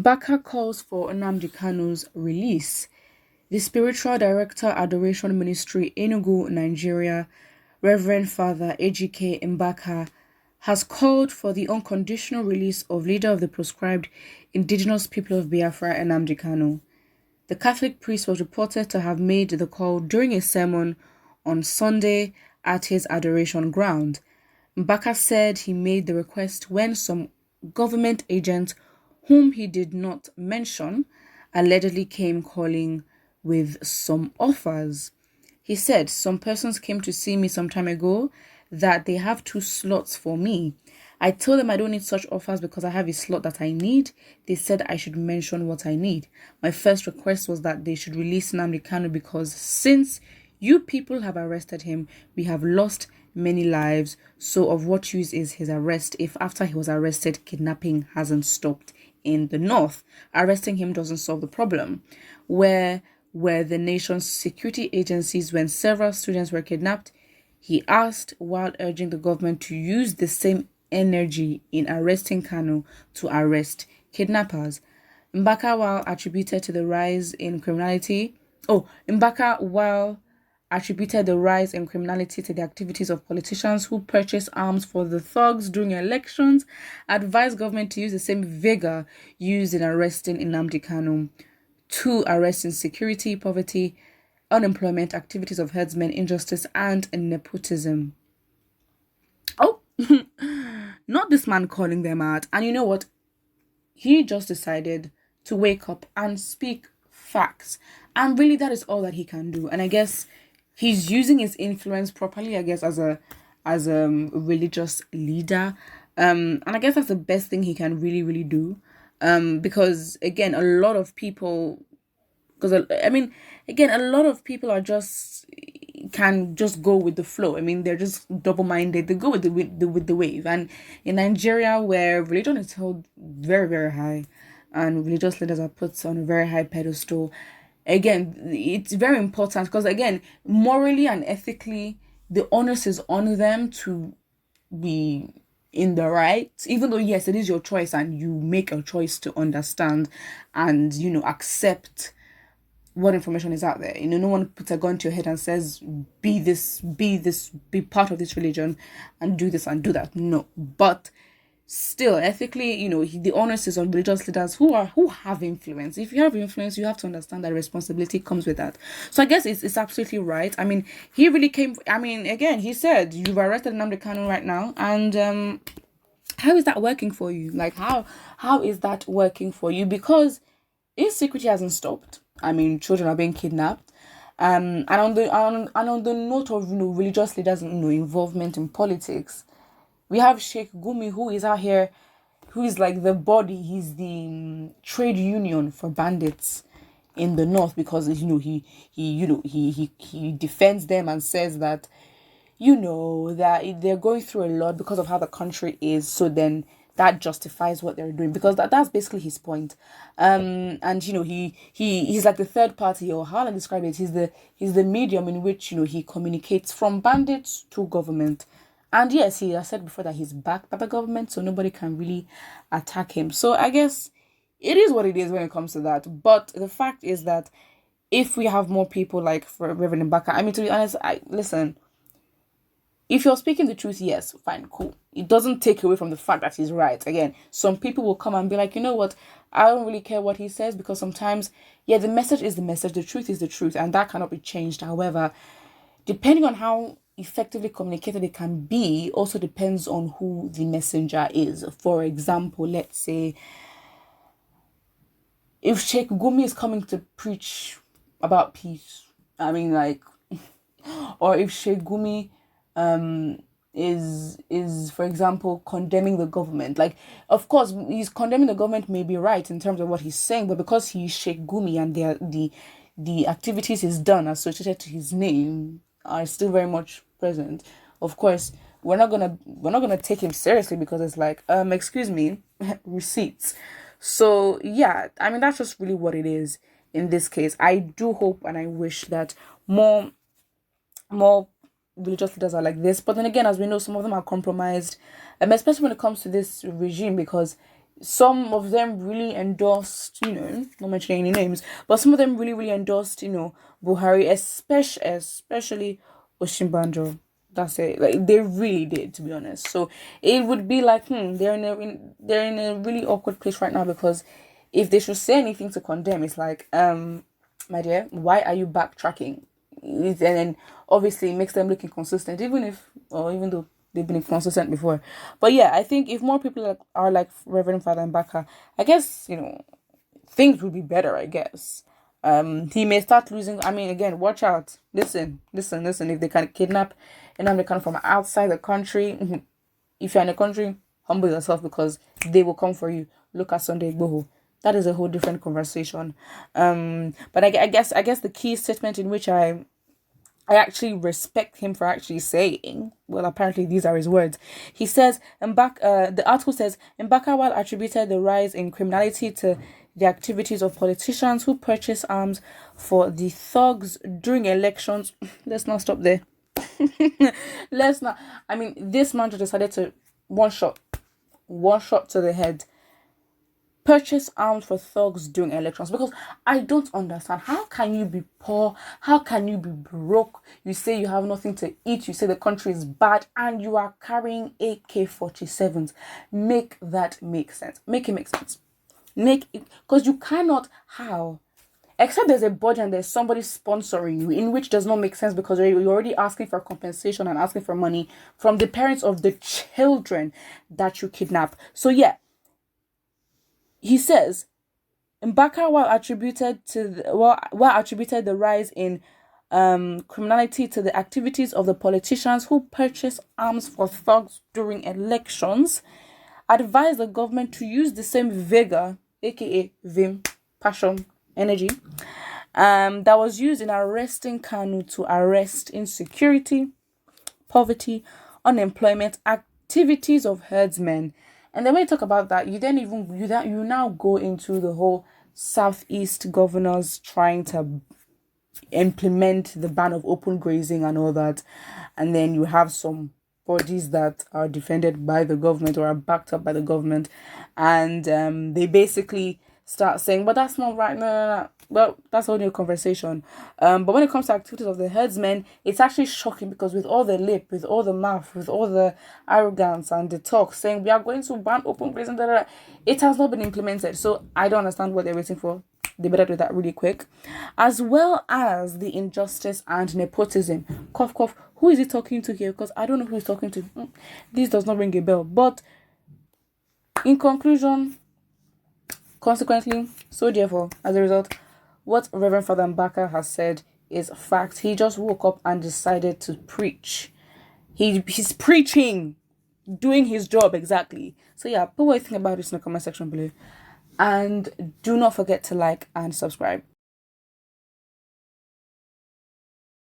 Mbaka calls for Nnamdi Kanu's release. The spiritual director, Adoration Ministry, Enugu, Nigeria, Reverend Father AGK Mbaka, has called for the unconditional release of leader of the proscribed indigenous people of Biafra, Nnamdi Kanu. The Catholic priest was reported to have made the call during a sermon on Sunday at his adoration ground. Mbaka said he made the request when some government agent, whom he did not mention, allegedly came calling with some offers. He said, "Some persons came to see me some time ago that they have 2 slots for me. I told them I don't need such offers because I have a slot that I need. They said I should mention what I need. My first request was that they should release Nnamdi Kanu because since you people have arrested him, we have lost many lives. So of what use is his arrest if after he was arrested, kidnapping hasn't stopped in the north? Arresting him doesn't solve the problem. Where were the nation's security agencies when several students were kidnapped?" He asked, while urging the government to use the same energy in arresting Kanu to arrest kidnappers. Mbaka, while attributed the rise in criminality to the activities of politicians who purchase arms for the thugs during elections, advised government to use the same vigor used in arresting Nnamdi Kanu to arrest insecurity, poverty, unemployment, activities of herdsmen, injustice, and nepotism. Oh, not this man calling them out. And you know what? He just decided to wake up and speak facts. And really, that is all that he can do. And I guess he's using his influence properly, I guess, as a religious leader. And I guess that's the best thing he can really, really do. Because again, a lot of people are just can just go with the flow. I mean, they're just double-minded. They go with the wave. And in Nigeria, where religion is held very, very high, and religious leaders are put on a very high pedestal, again, it's very important because again, morally and ethically, the onus is on them to be in the right, even though yes, it is your choice and you make a choice to understand and accept what information is out there. No one puts a gun to your head and says, be part of this religion and do this and do that. No. But still, ethically, the onus is on religious leaders who have influence. If you have influence, you have to understand that responsibility comes with that. So I guess it's absolutely right. I mean, he really again, he said, you've arrested Nnamdi Kanu right now, and how is that working for you? Like, how is that working for you? Because insecurity hasn't stopped. I mean, children are being kidnapped. And on the note of religious leaders involvement in politics, we have Sheikh Gumi, who is out here, who is like the body. He's the trade union for bandits in the north because he defends them and says that that they're going through a lot because of how the country is. So then that justifies what they're doing because that's basically his point. And he's like the third party, or how I describe it, he's the medium in which he communicates from bandits to government. And yes, he has said before that he's backed by the government, so nobody can really attack him. So I guess it is what it is when it comes to that. But the fact is that if we have more people like for Reverend Mbaka, I mean, to be honest, listen, if you're speaking the truth, yes, fine, cool. It doesn't take away from the fact that he's right. Again, some people will come and be like, you know what, I don't really care what he says, because sometimes, the message is the message, the truth is the truth, and that cannot be changed. However, depending on how effectively communicated it can be, also depends on who the messenger is. For example, let's say, if Sheikh Gumi is coming to preach about peace, I mean, like, or if Sheikh Gumi is for example condemning the government, like, of course he's condemning the government may be right in terms of what he's saying, but because he's Sheikh Gumi and the activities he's done associated to his name are still very much present, of course we're not gonna take him seriously because it's like, excuse me, receipts. So yeah, I mean, that's just really what it is in this case. I do hope and I wish that more religious leaders are like this, but then again, as we know, some of them are compromised, especially when it comes to this regime, because some of them really endorsed, not mentioning any names, but some of them really, really endorsed, Buhari, especially Oshimbanjo. That's it. Like they really did, to be honest. So it would be like, they're in a really awkward place right now, because if they should say anything to condemn, it's like, my dear, why are you backtracking? And then obviously it makes them look inconsistent, even though they've been inconsistent before. But yeah, I think if more people are like Reverend Father Mbaka, I guess, things would be better, I guess. He may start losing. I mean, again, watch out. Listen. If they can kidnap Nnamdi Kanu from outside the country, if you're in the country, humble yourself, because they will come for you. Look at Sunday Igboho. That is a whole different conversation. But I guess the key statement in which I actually respect him for actually saying, well, apparently these are his words. He says, the article says, Mbaka, while attributed the rise in criminality to the activities of politicians who purchase arms for the thugs during elections. Let's not stop there. Let's not. I mean, this man just decided to one shot to the head. Purchase arms for thugs during elections, because I don't understand. How can you be poor? How can you be broke? You say you have nothing to eat. You say the country is bad, and you are carrying AK-47s. Make that make sense. Make it make sense. Make it, because you cannot. How? Except there's a body and there's somebody sponsoring you, in which does not make sense, because you're already asking for compensation and asking for money from the parents of the children that you kidnap. So yeah. He says, Mbaka, while attributed the rise in criminality to the activities of the politicians who purchase arms for thugs during elections, advised the government to use the same vigor, aka vim, passion, energy, that was used in arresting Kanu to arrest insecurity, poverty, unemployment, activities of herdsmen. And then when you talk about that, you now go into the whole Southeast governors trying to implement the ban of open grazing and all that. And then you have some bodies that are defended by the government or are backed up by the government. And they basically start saying, but that's not right. No. Well, that's a whole new conversation. But when it comes to activities of the herdsmen, it's actually shocking, because with all the lip, with all the mouth, with all the arrogance and the talk saying we are going to ban open grazing, it has not been implemented. So I don't understand what they're waiting for. They better do that really quick. As well as the injustice and nepotism. Cough, cough. Who is he talking to here? Because I don't know who he's talking to. This does not ring a bell. But in conclusion, consequently, so therefore, as a result, what Reverend Father Mbaka has said is fact. He just woke up and decided to preach. He's preaching, doing his job exactly. So yeah, put what you think about this in the comment section below. And do not forget to like and subscribe.